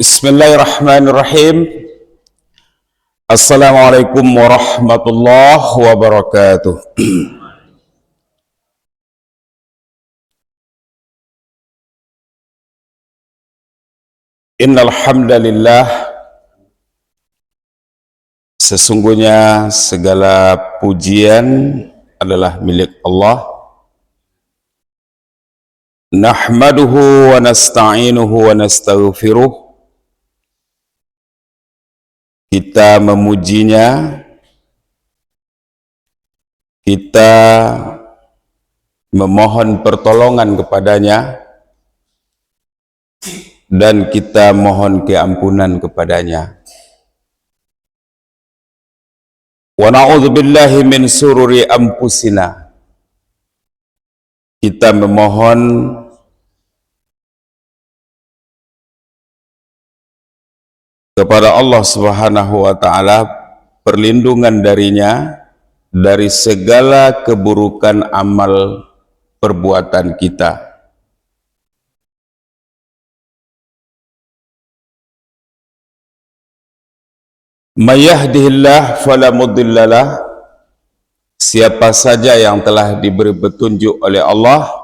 Bismillahirrahmanirrahim. Assalamualaikum warahmatullahi wabarakatuh. Innal hamdalillah, sesungguhnya segala pujian adalah milik Allah. Nahmaduhu wa nasta'inuhu wa nastaghfiruh. Kita memujinya, kita memohon pertolongan kepadanya, dan kita mohon keampunan kepadanya. Wa na'udzubillahi min sururi anfusina. Kita memohon kepada Allah Subhanahu wa Ta'ala perlindungan darinya dari segala keburukan amal perbuatan kita. May yahdihillah fala mudhillalah. Siapa saja yang telah diberi petunjuk oleh Allah,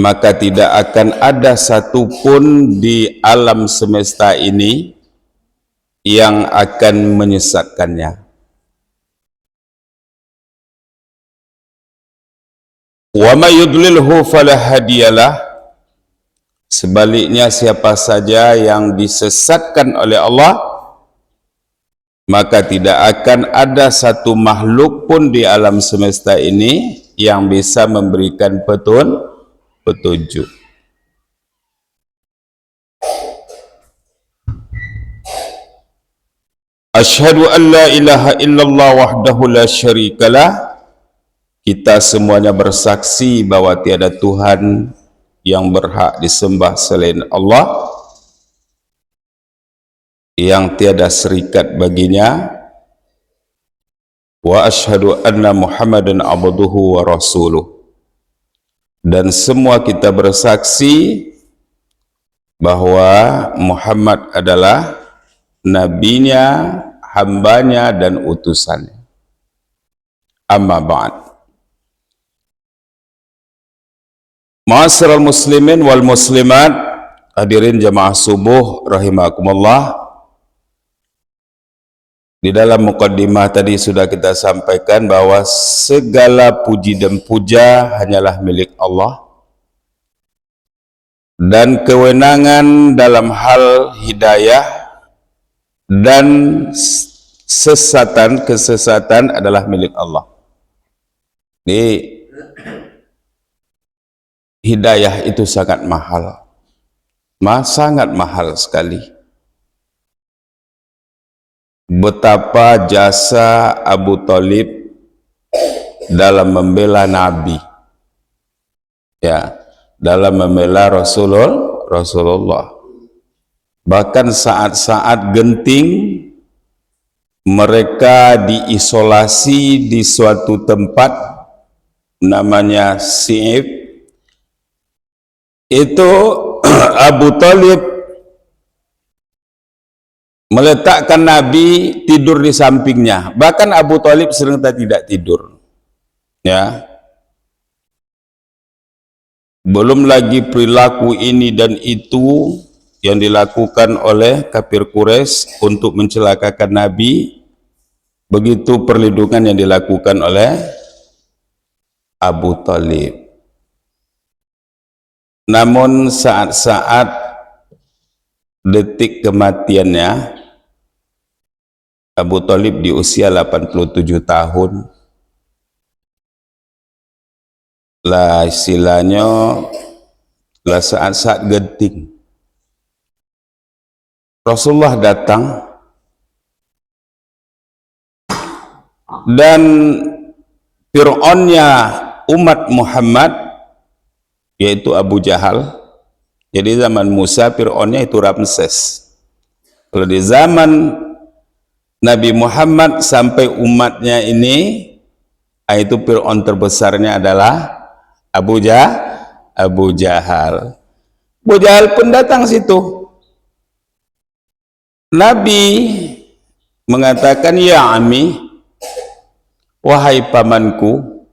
maka tidak akan ada satupun di alam semesta ini yang akan menyesatkannya. Wa may yudlilhu fala hadiyalah. Sebaliknya, siapa saja yang disesatkan oleh Allah, maka tidak akan ada satu makhluk pun di alam semesta ini yang bisa memberikan petunjuk. Asyhadu an la ilaha illallah wahdahu la syarikalah. Kita semuanya bersaksi bahwa tiada Tuhan yang berhak disembah selain Allah, yang tiada serikat baginya. Wa asyhadu anna Muhammadan abduhu wa rasuluh. Dan semua kita bersaksi bahwa Muhammad adalah nabinya, hambanya, dan utusannya. Amma ba'd. Ma'asyiral muslimin wal muslimat, hadirin jamaah subuh rahimakumullah. Di dalam muqaddimah tadi sudah kita sampaikan bahwa segala puji dan puja hanyalah milik Allah, dan kewenangan dalam hal hidayah dan kesesatan adalah milik Allah. Jadi hidayah itu sangat mahal, sangat mahal sekali. Betapa jasa Abu Thalib dalam membela Nabi, ya, dalam membela Rasulullah. Bahkan saat-saat genting mereka diisolasi di suatu tempat namanya Si'ib. Itu Abu Thalib meletakkan Nabi tidur di sampingnya. Bahkan Abu Thalib sering tidak tidur, ya. Belum lagi perilaku ini dan itu yang dilakukan oleh kafir Quraisy untuk mencelakakan Nabi. Begitu perlindungan yang dilakukan oleh Abu Thalib. Namun saat-saat detik kematiannya, Abu Thalib di usia 87 tahun, lah istilahnya lah saat-saat genting. Rasulullah datang dan Fir'aunnya umat Muhammad, yaitu Abu Jahal. Jadi zaman Musa Fir'aunnya itu Ramses. Kalau di zaman Nabi Muhammad sampai umatnya ini, itu Fir'aun terbesarnya adalah Abu Jahal. Abu Jahal pun datang situ. Nabi mengatakan, ya ami, wahai pamanku,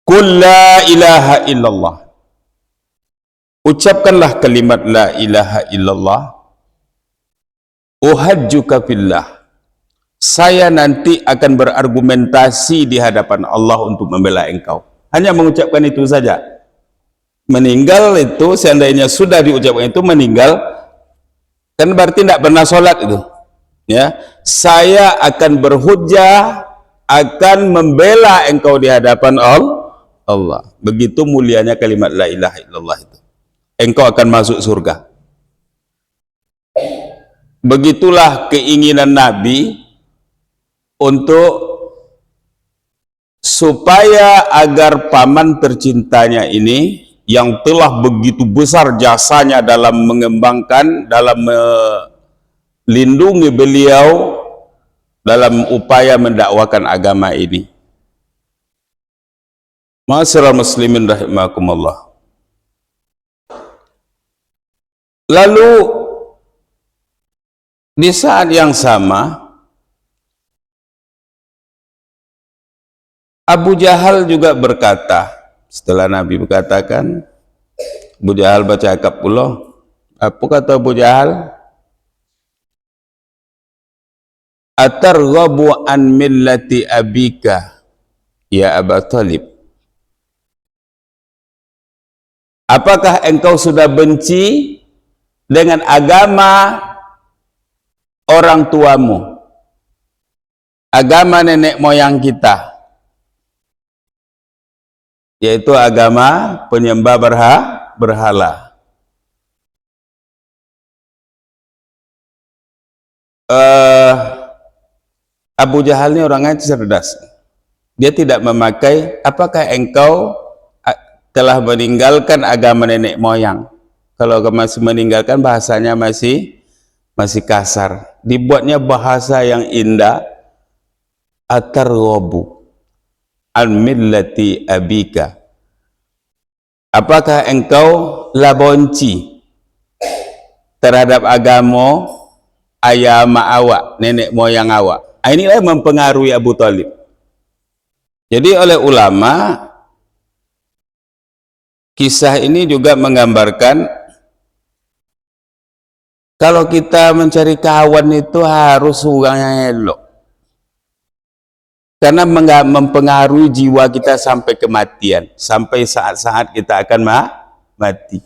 qul la ilaha illallah, ucapkanlah kalimat la ilaha illallah, uhajjuka fillah, saya nanti akan berargumentasi di hadapan Allah untuk membela engkau. Hanya mengucapkan itu saja. Meninggal itu, seandainya sudah diucapkan itu, meninggal kan berarti tidak pernah sholat itu, ya. Saya akan berhujjah, akan membela engkau di hadapan Allah. Begitu mulianya kalimat la ilaha illallah itu. Engkau akan masuk surga. Begitulah keinginan Nabi untuk supaya agar paman tercintanya ini yang telah begitu besar jasanya dalam mengembangkan, dalam melindungi beliau dalam upaya mendakwakan agama ini. Ma'asyiral muslimin rahimakumullah. Lalu di saat yang sama Abu Jahal juga berkata, setelah Nabi berkatakan, Abu Jahal bercakap pula. Apa kata Abu Jahal? Atarghabu an millati abika ya Aba Talib. Apakah engkau sudah benci dengan agama orang tuamu, agama nenek moyang kita, yaitu agama penyembah berhala? Abu Jahal ini orangnya cerdas. Dia tidak memakai apakah engkau telah meninggalkan agama nenek moyang. Kalau masih meninggalkan, bahasanya masih kasar. Dibuatnya bahasa yang indah. Atarghabu an millati abika. Apakah engkau labonci terhadap agama ayah awak, nenek moyang awak? Inilah yang mempengaruhi Abu Talib. Jadi oleh ulama, kisah ini juga menggambarkan kalau kita mencari kawan itu harus orangnya elok, karena mempengaruhi jiwa kita sampai kematian, sampai saat-saat kita akan mati.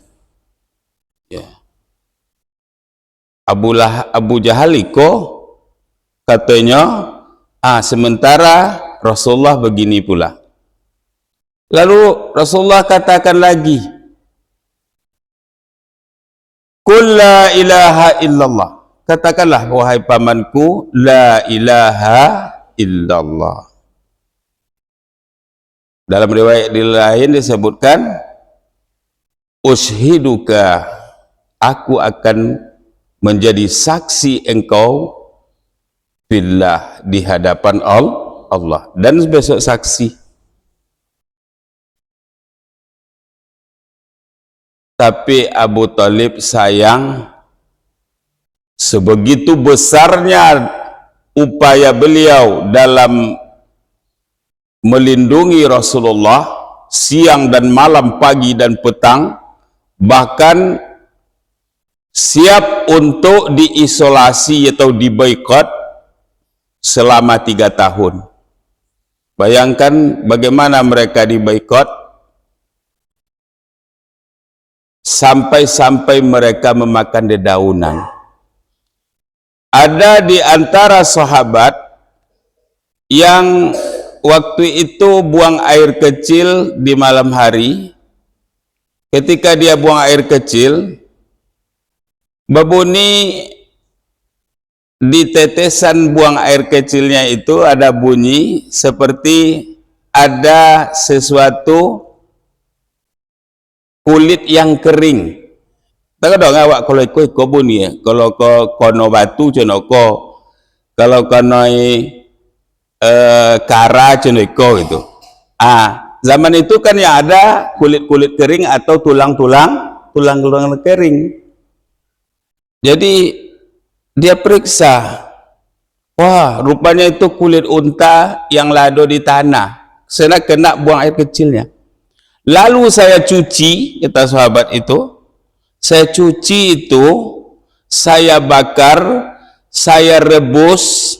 Ya. Abu Jahal katanya, sementara Rasulullah begini pula. Lalu Rasulullah katakan lagi, qul la ilaha illallah, katakanlah wahai pamanku, la ilaha illallah. Dalam riwayat lain disebutkan, ushiduka, aku akan menjadi saksi engkau billah, di hadapan Allah, dan besok saksi. Tapi Abu Talib sayang, sebegitu besarnya upaya beliau dalam melindungi Rasulullah siang dan malam, pagi dan petang, bahkan siap untuk diisolasi atau diboikot selama 3 tahun. Bayangkan bagaimana mereka diboikot, sampai-sampai mereka memakan dedaunan. Ada di antara sahabat yang waktu itu buang air kecil di malam hari. Ketika dia buang air kecil, berbunyi di tetesan buang air kecilnya itu ada bunyi seperti ada sesuatu kulit yang kering. Tak dong awak kalau ikut bunyi ya. Kalau kono batu cenoko, kalau kono kara cenoko itu. Zaman itu kan ya ada kulit-kulit kering atau tulang-tulang kering. Jadi Dia periksa, wah rupanya itu kulit unta yang lado di tanah. Saya kena buang air kecilnya. Lalu saya cuci, kata sahabat itu, saya cuci itu, saya bakar, saya rebus,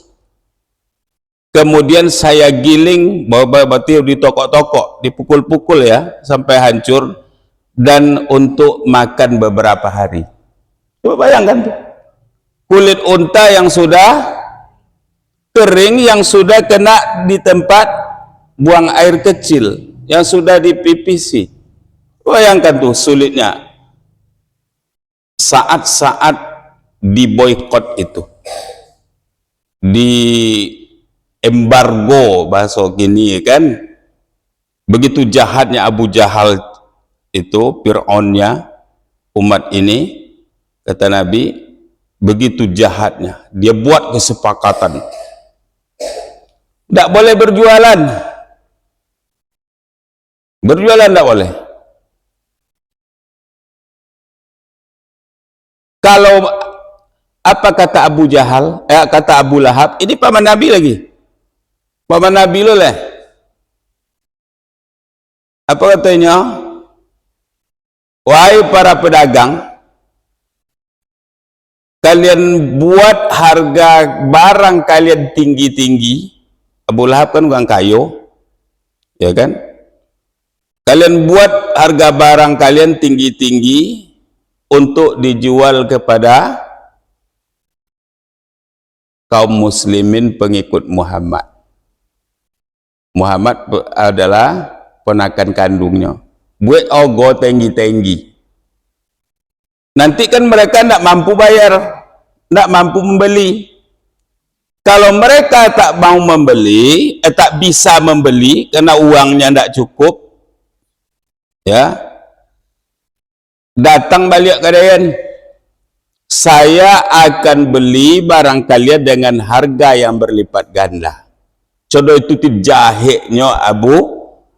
kemudian saya giling, berarti ditokok-tokok, dipukul-pukul ya, sampai hancur, dan untuk makan beberapa hari. Coba bayangkan tuh, kulit unta yang sudah kering, yang sudah kena di tempat buang air kecil, yang sudah dipipisi. Bayangkan tuh sulitnya saat-saat diboikot itu, di embargo bahasa gini kan. Begitu jahatnya Abu Jahal itu, Fir'aunnya umat ini, kata Nabi, begitu jahatnya, dia buat kesepakatan tidak boleh berjualan tidak boleh. Kalau apa kata Abu Jahal, kata Abu Lahab, ini paman Nabi lagi, paman Nabi lo lah. Apa katanya? Wahai para pedagang, kalian buat harga barang kalian tinggi-tinggi. Abu Lahab kan orang kayo, ya kan? Kalian buat harga barang kalian tinggi-tinggi untuk dijual kepada kaum muslimin pengikut Muhammad. Muhammad adalah ponakan kandungnya. Buat ogo tinggi-tinggi. Nanti kan mereka tidak mampu bayar, tidak mampu membeli. Kalau mereka tak mau membeli, tak bisa membeli karena uangnya tidak cukup, ya, datang balik kalian, saya akan beli barang kalian dengan harga yang berlipat ganda. Contoh itu jahitnya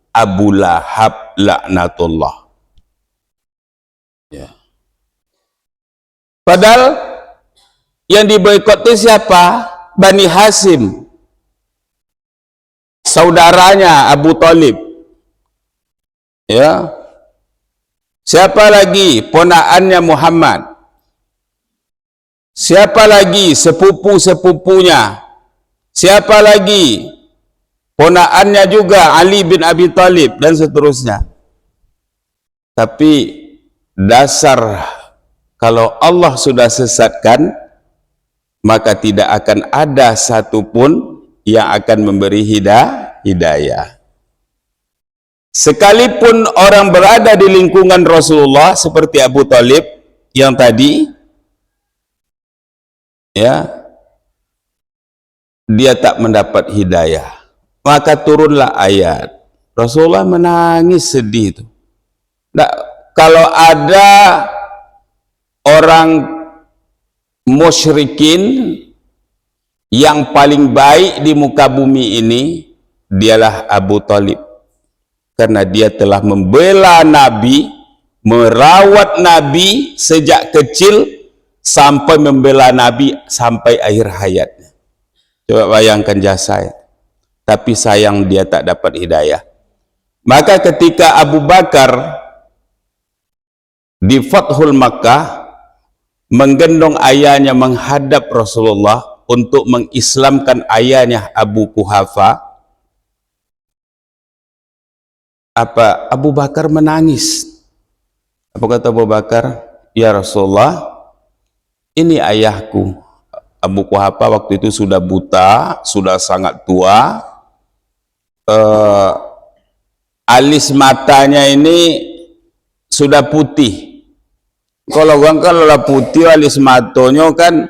Abu Lahab laknatullah. Ya. Padahal yang diboikot itu siapa? Bani Hasim, saudaranya Abu Talib, ya. Siapa lagi? Ponakannya Muhammad. Siapa lagi? Sepupu-sepupunya. Siapa lagi? Ponakannya juga Ali bin Abi Talib, dan seterusnya. Tapi dasar, kalau Allah sudah sesatkan, maka tidak akan ada satupun yang akan memberi hidayah. Sekalipun orang berada di lingkungan Rasulullah seperti Abu Talib yang tadi, ya, dia tak mendapat hidayah. Maka turunlah ayat. Rasulullah menangis sedih itu. Nah, kalau ada orang musyrikin yang paling baik di muka bumi ini, dialah Abu Talib, karena dia telah membela Nabi, merawat Nabi sejak kecil sampai membela Nabi sampai akhir hayatnya. Coba bayangkan jasa. Tapi sayang dia tak dapat hidayah. Maka ketika Abu Bakar di Fathul Makkah menggendong ayahnya menghadap Rasulullah untuk mengislamkan ayahnya Abu Quhafa, apa Abu Bakar menangis. Apa kata Abu Bakar? Ya Rasulullah, ini ayahku. Abu Quhafa waktu itu sudah buta, sudah sangat tua. Alis matanya ini sudah putih. Kalau lah putih alis matonya kan,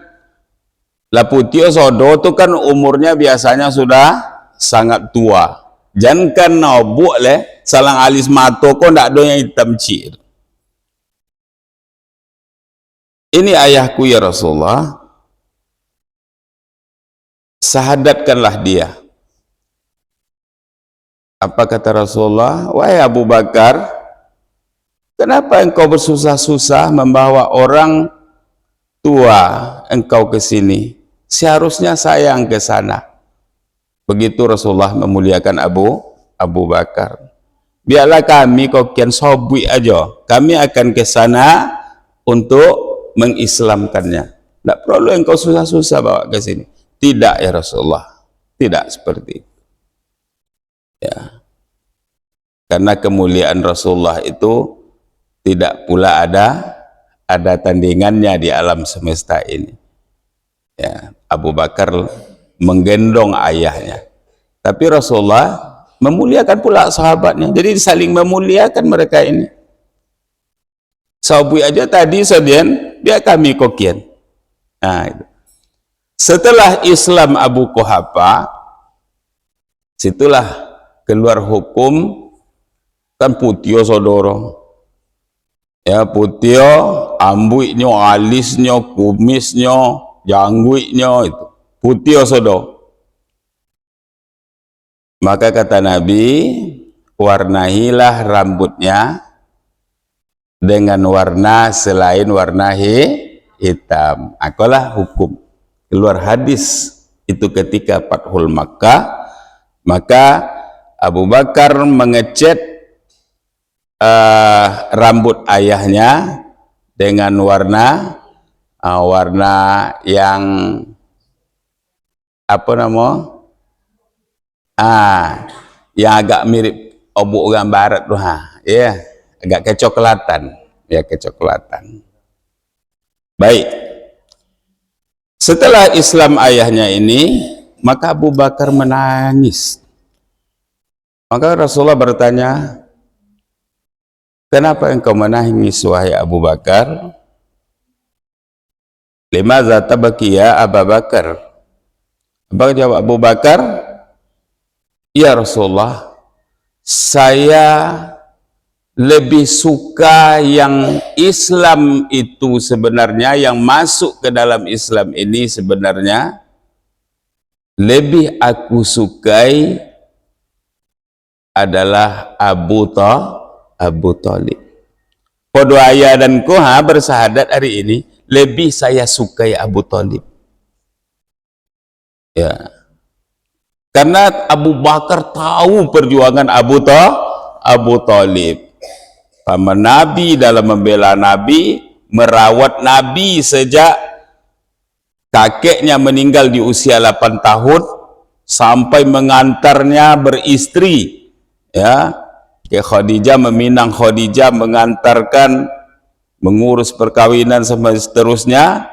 lah putih sodo itu kan umurnya biasanya sudah sangat tua. Jangan kan nobuk le, salang alis mato kok ndak ada yang hitam cir. Ini ayahku ya Rasulullah, sahadatkanlah dia. Apa kata Rasulullah? Wahai Abu Bakar, kenapa engkau bersusah-susah membawa orang tua engkau ke sini, seharusnya saya yang ke sana. Begitu Rasulullah memuliakan Abu Bakar. Biarlah kami kau kian sobui aja, kami akan ke sana untuk mengislamkannya. Tidak perlu engkau susah-susah bawa ke sini. Tidak ya Rasulullah, tidak seperti itu. Ya. Karena kemuliaan Rasulullah itu tidak pula ada tandingannya di alam semesta ini. Ya, Abu Bakar menggendong ayahnya. Tapi Rasulullah memuliakan pula sahabatnya. Jadi saling memuliakan mereka ini. Sahabat aja tadi sedian, biar kami kokian. Nah, itu. Setelah Islam Abu Quhafa, situlah keluar hukum kan putio sodoro. Ya putio, ambuiknya, alisnya, kumisnya, jangguiknya itu. Putio sodoro. Maka kata Nabi, warnahilah rambutnya dengan warna selain warna hitam. Akulah hukum. Keluar hadis itu ketika Fathul Makkah, maka Abu Bakar mengecat rambut ayahnya dengan warna yang apa nama? Yang agak mirip obok orang barat tuh, ya, agak kecoklatan, ya kecoklatan. Baik. Setelah Islam ayahnya ini, maka Abu Bakar menangis. Maka Rasulullah bertanya, kenapa engkau menangis wahai Abu Bakar? Limadza tabki ya Abu Bakar? Apa jawab Abu Bakar? Ya Rasulullah, saya lebih suka yang Islam itu sebenarnya, yang masuk ke dalam Islam ini sebenarnya lebih aku sukai adalah Abu Thalib. Podo ayah dan koha bersahadat hari ini, lebih saya sukai Abu Thalib. Ya. Karena Abu Bakar tahu perjuangan Abu Thalib. Paman Nabi dalam membela Nabi, merawat Nabi sejak kakeknya meninggal di usia 8 tahun sampai mengantarnya beristri, ya, ke Khadijah, meminang Khadijah, mengantarkan, mengurus perkawinan sampai seterusnya,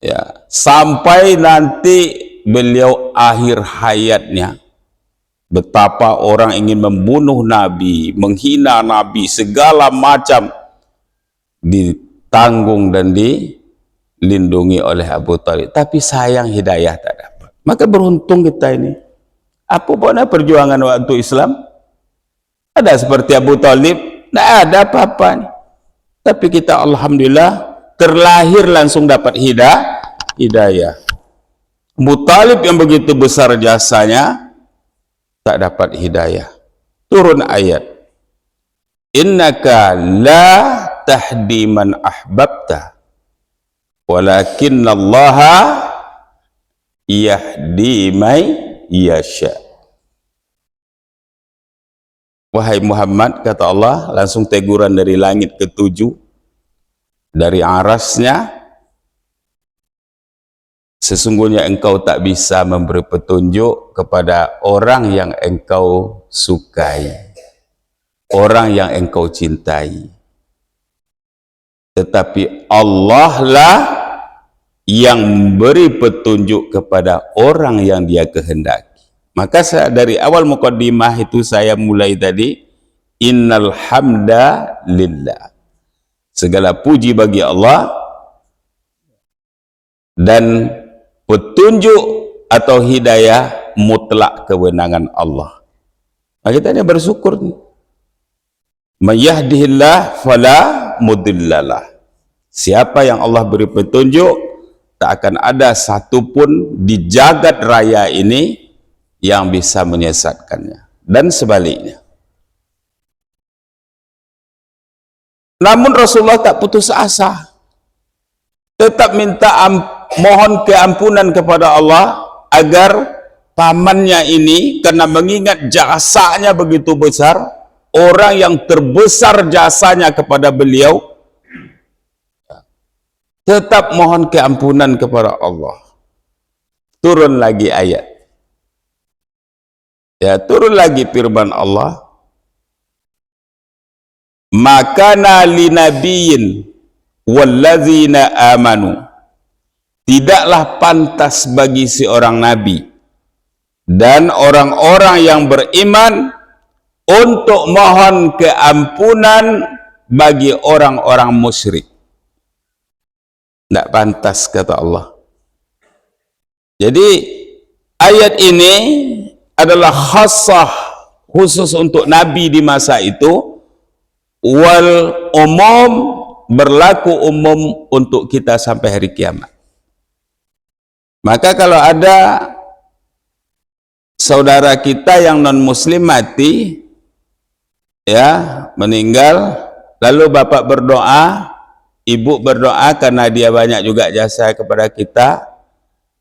ya, sampai nanti beliau akhir hayatnya. Betapa orang ingin membunuh Nabi, menghina Nabi, segala macam ditanggung dan dilindungi oleh Abu Thalib. Tapi sayang hidayah tak dapat. Maka beruntung kita ini. Apa pun perjuangan waktu Islam? Ada seperti Abu Thalib? Tidak ada apa-apa. Tapi kita alhamdulillah terlahir langsung dapat hidayah. Abu Thalib yang begitu besar jasanya tak dapat hidayah. Turun ayat, innaka la tahdi man ahbabta walakinnallaha yahdi may yasha. Wahai Muhammad, kata Allah, langsung teguran dari langit ke-7, dari arasnya, sesungguhnya engkau tak bisa memberi petunjuk kepada orang yang engkau sukai, orang yang engkau cintai. Tetapi Allah lah yang memberi petunjuk kepada orang yang dia kehendaki. Maka dari awal mukaddimah itu saya mulai tadi, innal hamda lillah. Segala puji bagi Allah, dan petunjuk atau hidayah mutlak kewenangan Allah. Nah, kita ini bersyukur. Mayahdihillah fala mudhillalah. Siapa yang Allah beri petunjuk, tak akan ada satupun di jagat raya ini yang bisa menyesatkannya. Dan sebaliknya. Namun Rasulullah tak putus asa. tetap mohon keampunan kepada Allah agar pamannya ini, karena mengingat jasanya begitu besar, orang yang terbesar jasanya kepada beliau, tetap mohon keampunan kepada Allah. Turun lagi ayat, ya, turun lagi firman Allah, makana linabiyyin walladzina amanu, tidaklah pantas bagi seorang nabi dan orang-orang yang beriman untuk mohon keampunan bagi orang-orang musyrik. Tidak pantas, kata Allah. Jadi ayat ini adalah khassah, khusus untuk nabi di masa itu, wal umum, berlaku umum untuk kita sampai hari kiamat. Maka kalau ada saudara kita yang non muslim mati, ya, meninggal, lalu bapak berdoa, ibu berdoa karena dia banyak juga jasa kepada kita,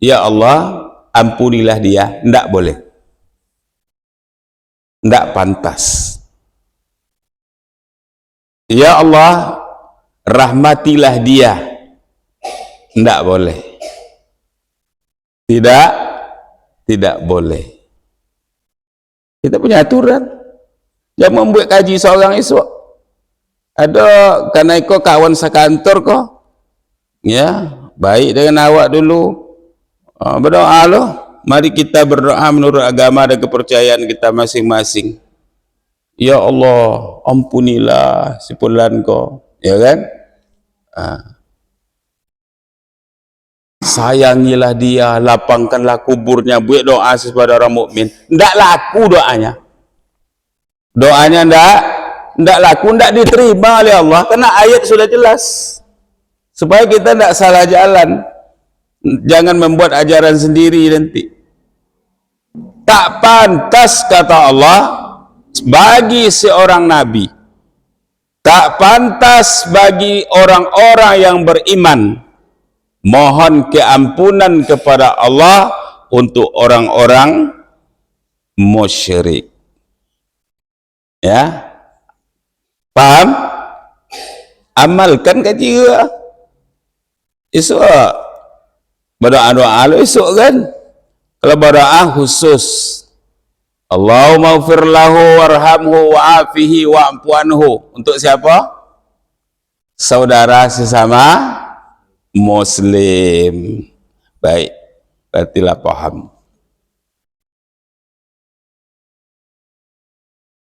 ya Allah ampunilah dia, tidak boleh, tidak pantas. Ya Allah rahmatilah dia, tidak boleh, tidak boleh. Kita punya aturan, jangan membuat kaji seorang esok. Ada karena kau kawan sekantor kau, ya, baik dengan awak dulu, berdoa loh. Mari kita berdoa menurut agama dan kepercayaan kita masing-masing. Ya Allah ampunilah si fulan kau, ya kan? Sayangilah dia, lapangkanlah kuburnya, buat doa kepada orang mukmin. Tidak laku doanya, tidak laku, tidak diterima oleh Allah, karena ayat sudah jelas. Supaya kita tidak salah jalan, jangan membuat ajaran sendiri nanti. Tak pantas, kata Allah, bagi seorang nabi, tak pantas bagi orang-orang yang beriman mohon keampunan kepada Allah untuk orang-orang musyrik. Ya, paham? Amalkan kaji esok berdoa-doa lo esok kan. Kalau berdoa khusus, Allahumma ighfir lahu warhamhu wa'afihi wa'fu anhu, untuk siapa? Saudara sesama muslim. Baik, berartilah paham.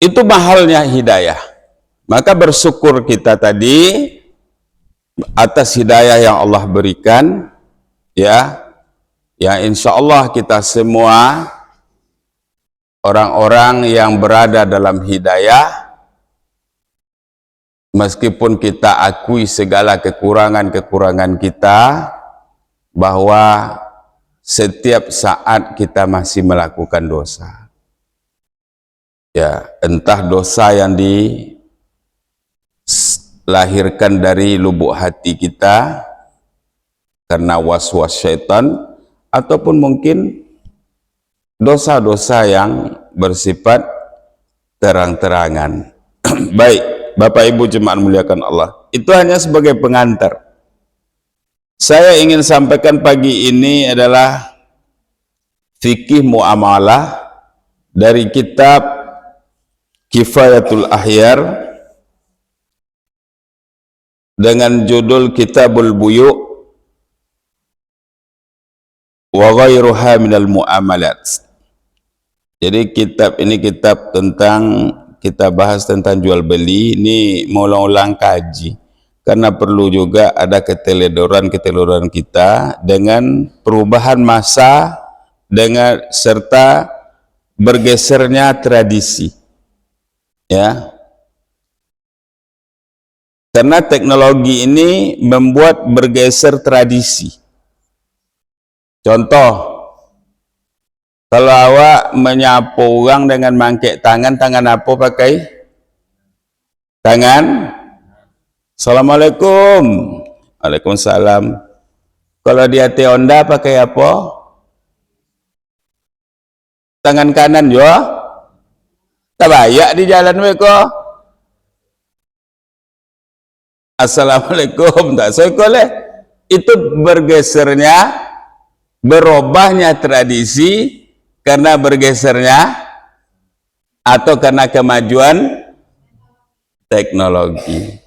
Itu mahalnya hidayah. Maka bersyukur kita tadi atas hidayah yang Allah berikan, ya, yang insya Allah kita semua orang-orang yang berada dalam hidayah, meskipun kita akui segala kekurangan-kekurangan kita, bahwa setiap saat kita masih melakukan dosa. Ya, entah dosa yang dilahirkan dari lubuk hati kita karena was-was syaitan, ataupun mungkin dosa-dosa yang bersifat terang-terangan. Baik, Bapak Ibu jemaat muliakan Allah, itu hanya sebagai pengantar. Saya ingin sampaikan pagi ini adalah fikih muamalah dari kitab Kifayatul Ahyar dengan judul Kitabul Buyu' wa ghairuha minal muamalat. Jadi kitab ini kitab tentang, kita bahas tentang jual beli. Ini mengulang-ulang kaji karena perlu juga ada keteledoran kita dengan perubahan masa, dengan serta bergesernya tradisi, ya, karena teknologi ini membuat bergeser tradisi. Contoh, kalau awak menyapu orang dengan mangkek tangan, tangan apa pakai? Tangan. Assalamualaikum. Waalaikumsalam. Kalau dia Honda pakai apa? Tangan kanan juga. Tak bayak di jalan mereka. Assalamualaikum, tak sekolah. Itu bergesernya, berubahnya tradisi karena bergesernya atau karena kemajuan teknologi.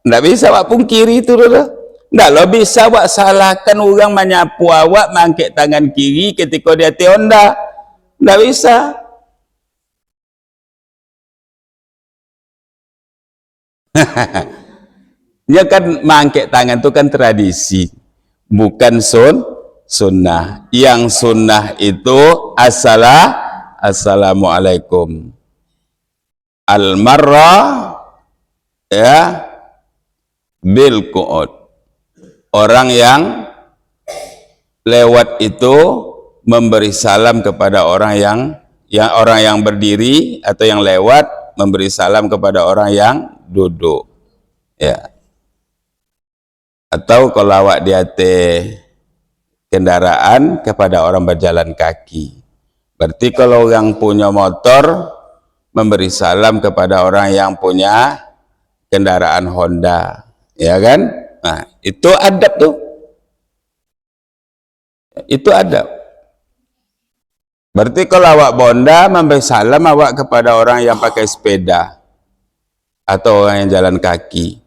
Nggak bisa awak pungkiri itu dulu. Nggak lo bisa awak salahkan orang menyapu awak mangkik tangan kiri ketika dia Honda. Nggak bisa. Ya kan mangkik tangan itu kan tradisi, bukan sunnah. Yang sunnah itu assalamualaikum. Al-marrah ya bil qu'ud. Orang yang lewat itu memberi salam kepada orang yang berdiri, atau yang lewat memberi salam kepada orang yang duduk. Ya. Atau kalau awak di atas kendaraan kepada orang berjalan kaki. Berarti kalau yang punya motor memberi salam kepada orang yang punya kendaraan Honda, ya kan? Nah, itu adab tuh. Itu adab. Berarti kalau awak Honda memberi salam awak kepada orang yang pakai sepeda atau orang yang jalan kaki.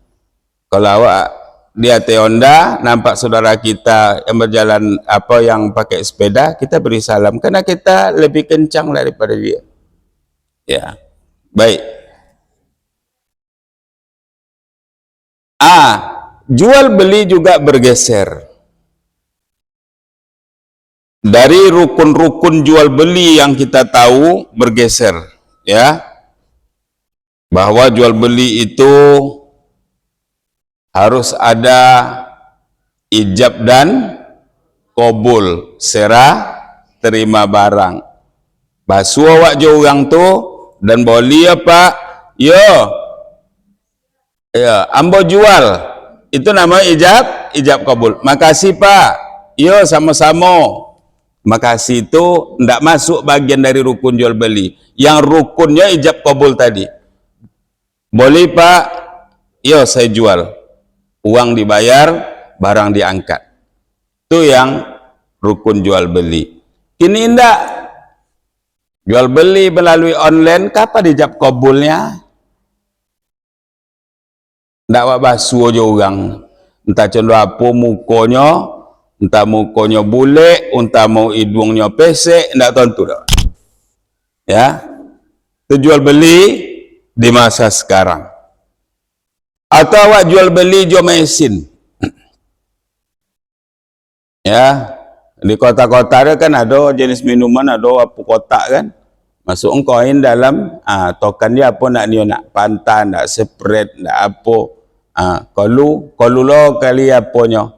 Kalau awak dia Honda nampak saudara kita yang berjalan yang pakai sepeda, kita beri salam karena kita lebih kencang daripada dia. Ya. Baik. Jual beli juga bergeser. Dari rukun-rukun jual beli yang kita tahu bergeser, ya. Bahwa jual beli itu harus ada ijab dan qabul, serah terima barang. Basu awak jo orang tu dan boleh apa? Ya, ambo jual. Itu nama ijab qabul. Makasih Pak. Ya, sama-sama. Makasih itu tidak masuk bagian dari rukun jual beli. Yang rukunnya ijab qabul tadi. Boleh Pak? Ya, saya jual. Uang dibayar, barang diangkat. Itu yang rukun jual beli. Ini tidak. Jual beli melalui online, kapan ijab qabulnya? Tidak awak basuh aja orang. Entah cenderung apa mukonya, entah mukonya bule, entah mau hidungnya pesek, tidak tentu dah. Ya, itu jual beli di masa sekarang. Atau awak jual beli jual mesin. Ya, di kota-kota kan ada jenis minuman, ada apa kotak kan, masuk koin dalam, token dia apa nak pantan, nak spread, nak apa. Kalau lo kali apanya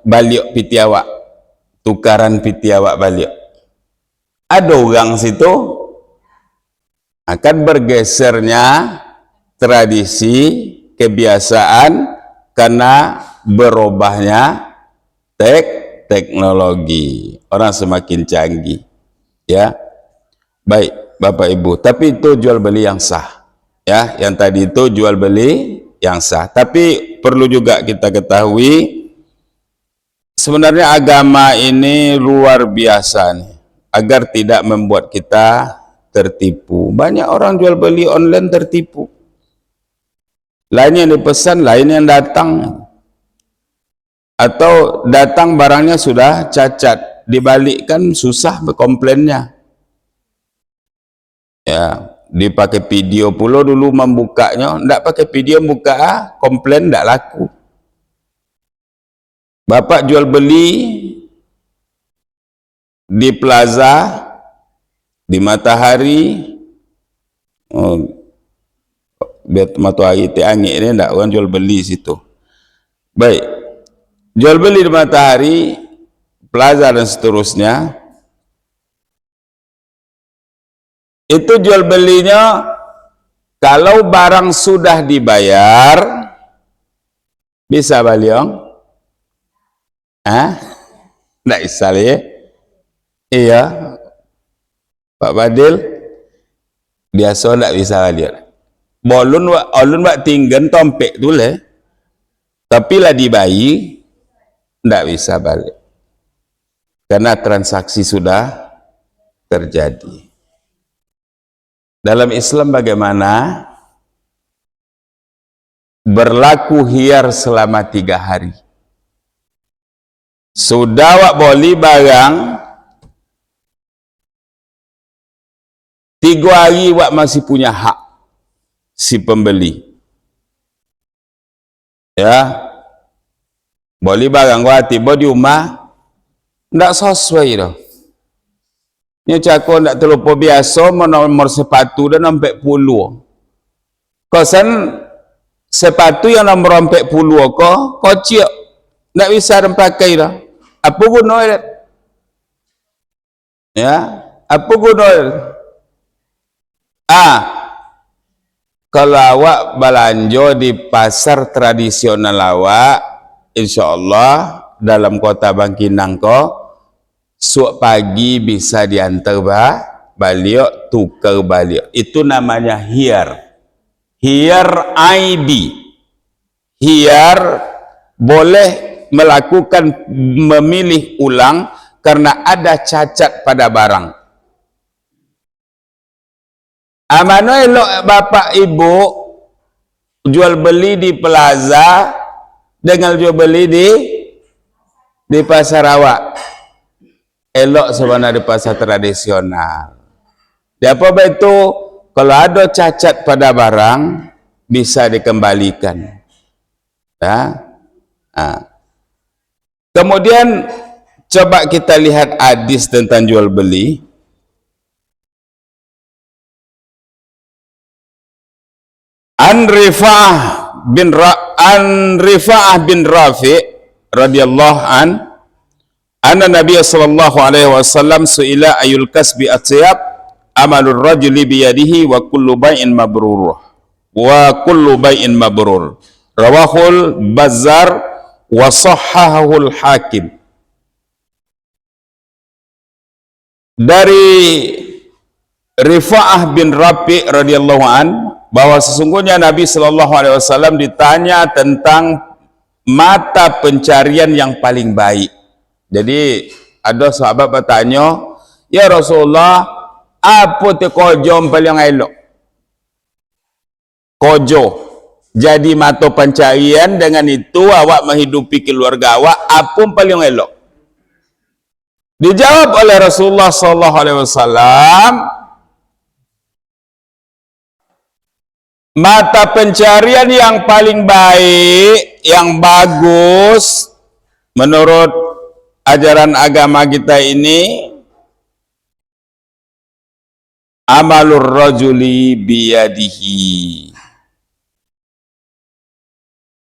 balik piti awak, tukaran piti awak balik, ada orang situ akan bergesernya tradisi kebiasaan karena berubahnya teknologi. Orang semakin canggih, ya. Baik Bapak Ibu, tapi itu jual beli yang sah. Ya, yang tadi itu jual beli yang sah. Tapi perlu juga kita ketahui, sebenarnya agama ini luar biasa nih, agar tidak membuat kita tertipu. Banyak orang jual beli online tertipu. Lain yang dipesan, lain yang datang. Atau datang barangnya sudah cacat, dibalikkan susah berkomplainnya. Ya, dipakai video pula dulu membukanya, ndak pakai video buka, komplain ndak laku. Bapak jual beli di plaza, di Matahari, biar matahari angin ini ndak orang jual beli situ. Baik, jual beli di Matahari, plaza dan seterusnya. Itu jual belinya, kalau barang sudah dibayar, Bisa baliong? Tak bisa ya? Iya. Pak Badil, biasa tak bisa baliong. Bolun wak tinggal tompek tu le. Tapi lah di bayi, tak bisa balik. Karena transaksi sudah terjadi. Dalam Islam bagaimana? Berlaku hiyar selama 3 hari. Sudah wak boli barang 3 hari wak masih punya hak si pembeli. Ya, boli barang wak tiba di rumah ndak sesuai dah. Ni cakap ndak terlupa biasa nomor sepatu dan sampai 10. Kosan sepatu yang nomor 40 kocik ndak bisa pakai dah. Apa guna dia? Ya, apa guna dia? Kalau awak belanja di pasar tradisional awak, insyaAllah dalam kota Bangkinang suak pagi bisa diantar balik, tukar balik. Itu namanya hiyar. Hiyar IB. Hiyar boleh melakukan memilih ulang karena ada cacat pada barang. Amano elok bapak ibu jual beli di plaza dengan jual beli di pasar awak. Elok sebenarnya di pasar tradisional. Di apa itu kalau ada cacat pada barang bisa dikembalikan. Ya. Kemudian coba kita lihat hadis tentang jual beli. An Rifa'ah bin Rafi radhiyallahu anna Nabiy sallallahu alaihi wasallam su'ila ayul kasbi atyab amalur rajuli biyadihi wa kullu bai'in mabrur rawahul Bazzar wa sahhahul Hakim. Dari Rifa'ah bin Rafi radhiyallahu an bahwa sesungguhnya Nabi sallallahu alaihi wasallam ditanya tentang mata pencarian yang paling baik. Jadi ada sahabat bertanya, "Ya Rasulullah, apa tu kojo yang paling elok?" Kojo. Jadi mata pencarian, dengan itu awak menghidupi keluarga awak, apa yang paling elok? Dijawab oleh Rasulullah sallallahu alaihi wasallam, mata pencarian yang paling baik, yang bagus menurut ajaran agama kita ini, amalur rajuli biyadihi.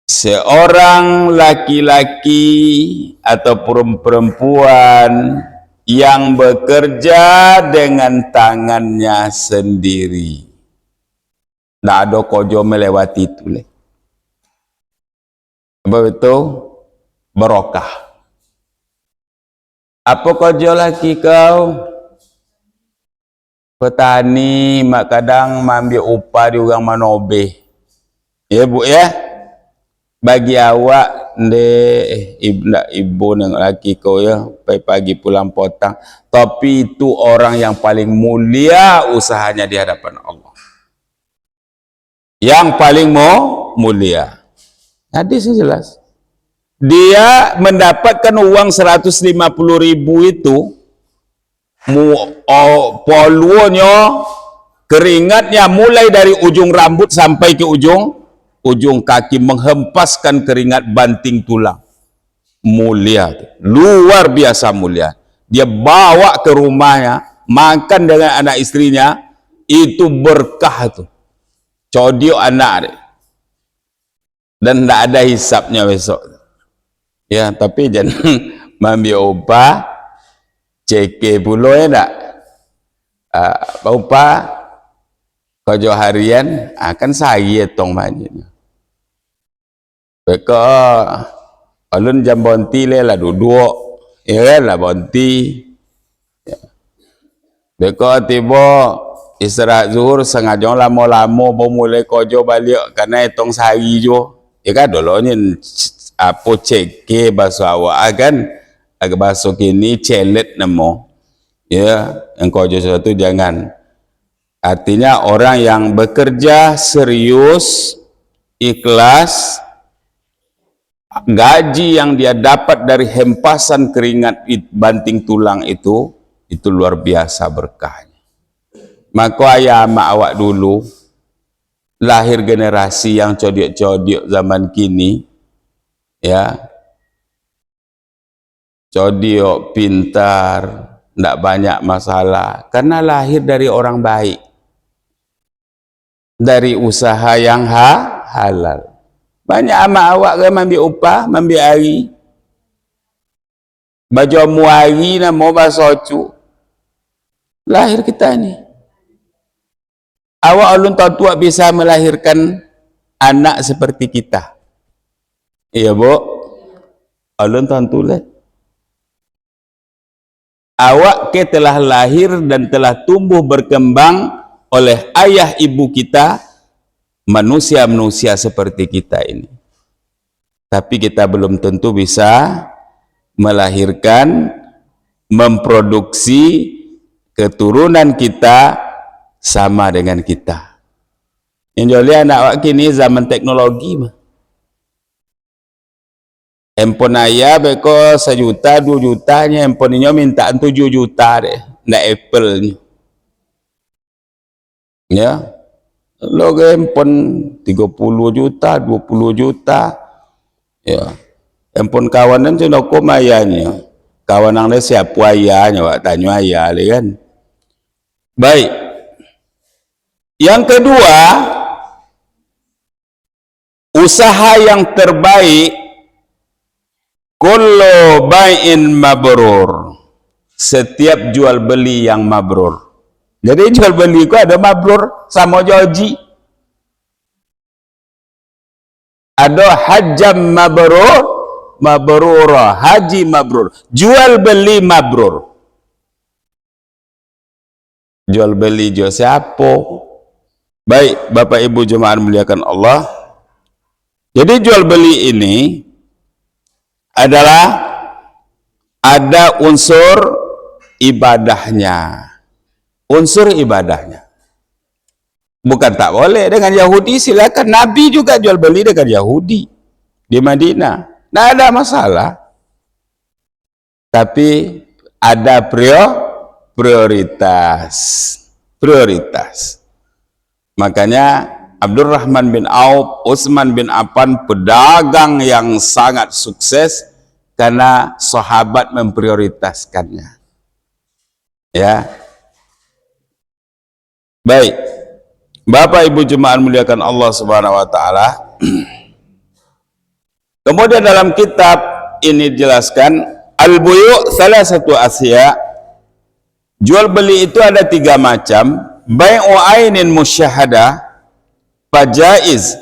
Seorang laki-laki atau perempuan yang bekerja dengan tangannya sendiri. Tak ada kojo melewati itu. Apa itu? Barokah. Apa kojo laki kau? Petani, mak kadang ambil upah di orang manobe. Ya bu ya? Bagi awak, ibu neng laki kau ya, pagi pulang potang. Tapi itu orang yang paling mulia usahanya di hadapan Allah. Yang paling mulia. Hadis jelas. Dia mendapatkan uang 150.000 itu, polunya, keringatnya mulai dari ujung rambut sampai ke ujung kaki, menghempaskan keringat banting tulang. Mulia, luar biasa mulia. Dia bawa ke rumahnya, makan dengan anak istrinya, itu berkah tuh. Codio anak dia. Dan tidak ada hisapnya besok. Ya, tapi jangan ambil upah CK puluh ya tak? Upah kerja harian akan saya tong banyak. Beka alun jam bonti le lah duduk, ya kan lah bonti. Beka tiba istirahat zuhur sengaja lama-lama mulai kerja balik karena hitung sehari jo. Ya kan dulu ni apa cek bahasa awak kan, agak bahasa kini celet namo. Ya, yang kerja sesuatu jangan. Artinya orang yang bekerja serius, ikhlas, gaji yang dia dapat dari hempasan keringat banting tulang itu luar biasa berkahnya. Maka ayah mak awak dulu lahir generasi yang codiok-codiok zaman kini, ya, codiok, pintar, tidak banyak masalah karena lahir dari orang baik, dari usaha yang halal. Banyak amak awak ke ambil upah, ambil hari. Baju muari nama bahasa cu. Lahir kita ni. Awak ulun tua bisa melahirkan anak seperti kita. Iya, Bu. Ulun tulen. Awak ke telah lahir dan telah tumbuh berkembang oleh ayah ibu kita, manusia-manusia seperti kita ini. Tapi kita belum tentu bisa melahirkan, memproduksi keturunan kita sama dengan kita. Yang joli anak awak kini zaman teknologi mah. Handphone ayah beko 1 juta, 2 jutanya, handphone ini minta 7 juta deh, nak Apple ni. Ya. Lo handphone 30 juta, 20 juta. Ya. Handphone kawanan tu nak ayahnya. Kawanan dia siapa ayahnya, wak tanya ayah le kan. Baik. Yang kedua, usaha yang terbaik kullu bai'in mabrur. Setiap jual beli yang mabrur. Jadi jual beli ku ada mabrur sama joji. Ada hajam mabrur, mabrurah, haji mabrur. Jual beli mabrur. Jual beli jual siapa? Baik, Bapak Ibu jemaah muliakan Allah. Jadi jual beli ini adalah ada unsur ibadahnya. Unsur ibadahnya. Bukan tak boleh dengan Yahudi, silakan. Nabi juga jual beli dengan Yahudi di Madinah. Tidak ada masalah. Tapi ada prioritas. Prioritas. Makanya Abdurrahman bin Auf, Utsman bin Affan pedagang yang sangat sukses karena sahabat memprioritaskannya. Ya. Baik. Bapak Ibu jemaah muliakan Allah Subhanahu wa taala. Kemudian dalam kitab ini dijelaskan al-buyu' salah satu asya. Jual beli itu ada 3 macam. Bai'u ainin musyahadah fajaiz.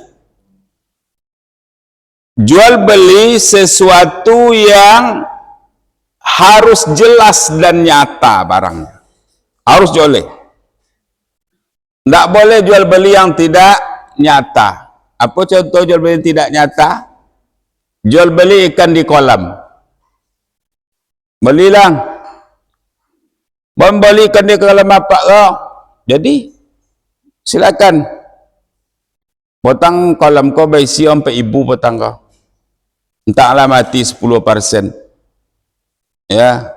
Jual beli sesuatu yang harus jelas dan nyata barangnya. Harus boleh. Tidak boleh jual beli yang tidak nyata. Apa contoh jual beli yang tidak nyata? Jual beli ikan di kolam. Belilah. Membeli ikan di kolam apa kau? Jadi silakan. Potang kolam kau berisi sampai ibu potang kau. Entahlah mati 10%. Ya.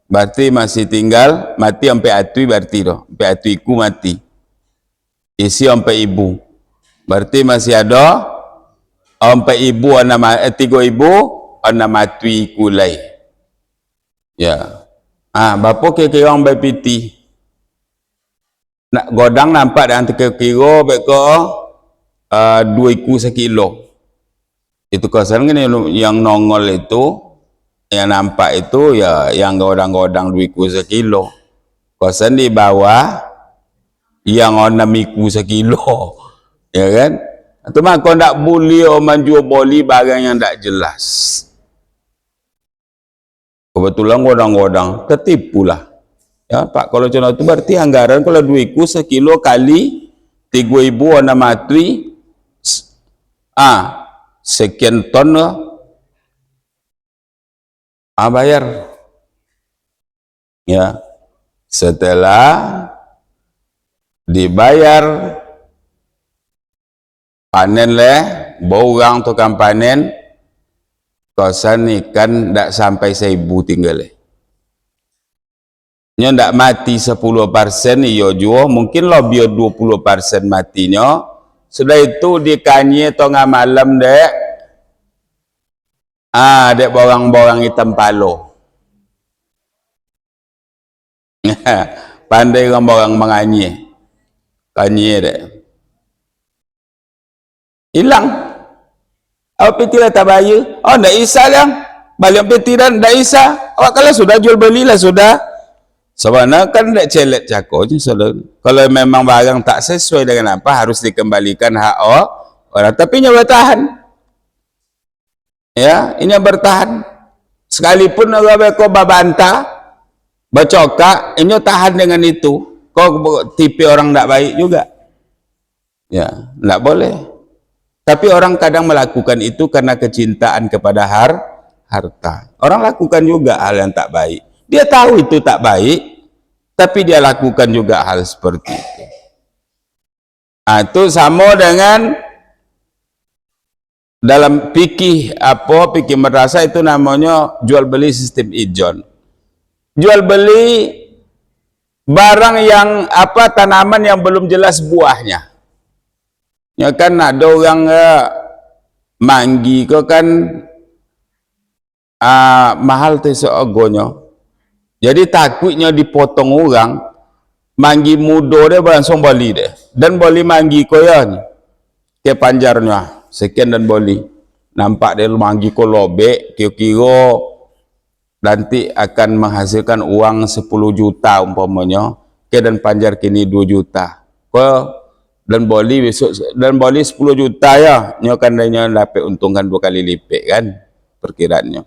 Berarti masih tinggal mati sampai atui berarti doh. Sampai atuiku mati. Isi sampai ibu. Berarti masih ada sampai ibu ana 3 ibu ana matui kulai. Ya. Bapa kira-kira orang berpiti. Nak godang nampak dan kira-kira beko 2 iku sekilo. Itu kawasan kan yang nongol itu, yang nampak itu ya yang godang-godang 2 iku sekilo. Kawasan di bawah yang 6 iku sekilo. Ya kan? Itu mah kau nak bully orang jual beli barang yang tak jelas. Kebetulan godang-godang tertipulah. Ya, Pak, kalau contoh itu berarti anggaran kalau duitku sekilo kali 3.000 ana matui sekian ton bayar. Ya. Setelah dibayar panen borang tukang panen kosan ikan tak sampai 1.000 tinggal nya ndak mati 10%, iyo juo mungkin lebih 20% matinya. Sudah itu dikanye tengah malam dek dek bawang-bawang hitam palo. Pandai orang bawang menganye kanye dek hilang. Apa petiran tak bayar? Oh ndak isa yang balik petiran ndak isa. Oh kalau sudah jual belilah sudah. Sebenarnya kan tidak celet cakonya. Kalau memang barang tak sesuai dengan apa harus dikembalikan hak orang. Tapi ini bertahan. Ya, ini bertahan. Sekalipun orang kau babanta, bacokak, ini tahan dengan itu. Kau tipe orang tidak baik juga. Ya, tidak boleh. Tapi orang kadang melakukan itu karena kecintaan kepada harta. Orang lakukan juga hal yang tak baik. Dia tahu itu tak baik, tapi dia lakukan juga hal seperti itu. Itu sama dengan dalam fikih fikih madrasah itu namanya jual beli sistem ijon. Jual beli barang yang tanaman yang belum jelas buahnya. Ya kan ada orang manggi kok kan mahal tu seogonya. Jadi takutnya dipotong orang, manggi mudo dia langsung beli deh. Dan beli manggi ko ya ni, ke panjarnya sekian dan beli. Nampak dia manggi ko lobek, kira-kira nanti akan menghasilkan uang 10 juta umpamanya. Ke dan panjar kini 2 juta. Ko dan beli besok dan beli 10 juta ya, nyokan dia dapat untungkan 2 kali lipat kan perkiraannya.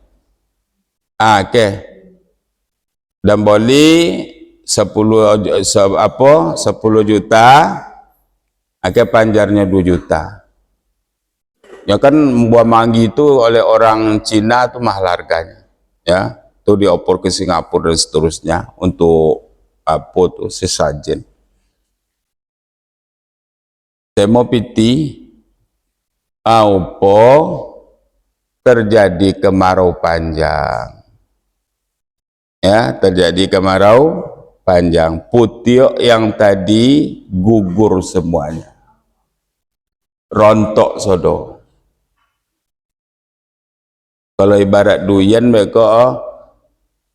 Dan beli 10 juta, panjarnya 2 juta. Ya kan buah manggi itu oleh orang Cina itu mahal harganya. Ya, itu diopor ke Singapura dan seterusnya untuk sesajen. Temo piti terjadi kemarau panjang. Ya, terjadi kemarau panjang. Putih yang tadi gugur semuanya. Rontok sodo. Kalau ibarat duyan mereka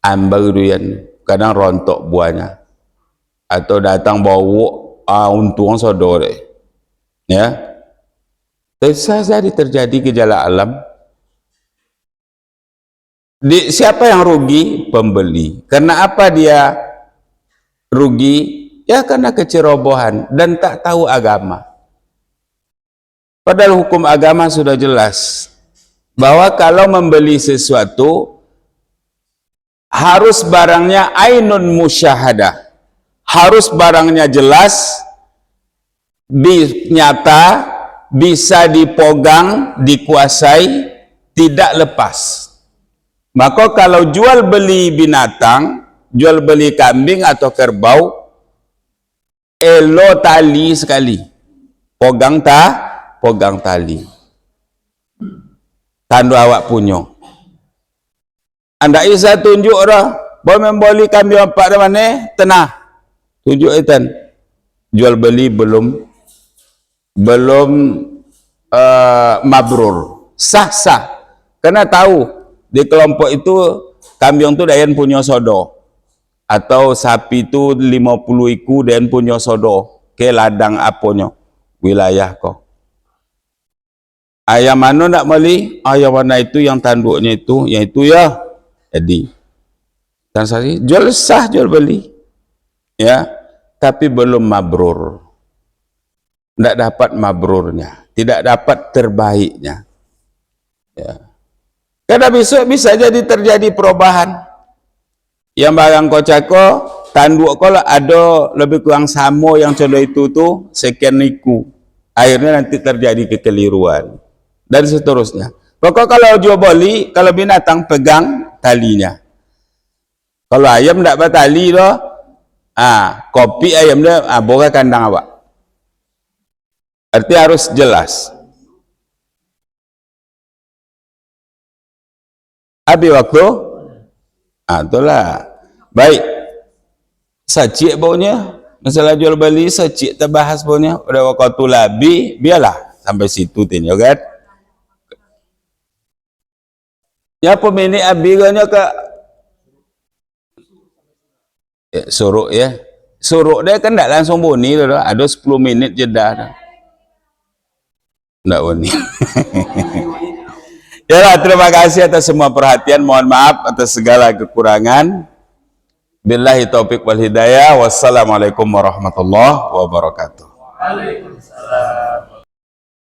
ambil duyan, kadang rontok buahnya. Atau datang bawa untung sodo deh. Ya. Bisa jadi terjadi gejala alam. Siapa yang rugi? Pembeli. Karena apa dia rugi? Ya karena kecerobohan dan tak tahu agama. Padahal hukum agama sudah jelas bahwa kalau membeli sesuatu harus barangnya ainun musyahadah, harus barangnya jelas, nyata, bisa dipegang, dikuasai, tidak lepas. Maka kalau jual beli binatang, jual beli kambing atau kerbau, elo tali sekali, pegang tali, tandu awak punya. Anda isa tunjuk orang, boleh membeli kambing apa mana? Tenah, tunjuk itu. Jual beli belum mabrur, sah. Karena tahu di kelompok itu kambing itu dayan punya sodo, atau sapi itu 50 iku dayan punya sodo ke ladang aponyo wilayah kok. Ayam mana nak beli? Ayam mana itu yang tanduknya itu, yang itu ya. Jadi dan saya jual sah jual beli, ya, tapi belum mabrur. tidak dapat mabrurnya, tidak dapat terbaiknya. Ya. Karena besok bisa jadi terjadi perubahan. Yang barang kau cakap, tanduk kau lah ada lebih kurang sama yang contoh itu tuh sekian niku. Akhirnya nanti terjadi kekeliruan. Dan seterusnya. Pokok kalau jual beli, kalau binatang pegang talinya. Kalau ayam tidak bertali loh, kopi ayam dia, boga kandang awak. Arti harus jelas. Habis waktu, itulah. Baik, sajik baunya, masalah jual beli sajik terbahas baunya. Udah waktu labi, biarlah sampai situ tin, ya kan? Ya pemilik abiganya ke suruh ya. Suruh dia kan tidak langsung bunyi loh, ada 10 menit jeda. Tidak bunyi. Ya lah, terima kasih atas semua perhatian. Mohon maaf atas segala kekurangan. Billahi taufiq wal hidayah. Wassalamualaikum warahmatullahi wabarakatuh. Waalaikumsalam.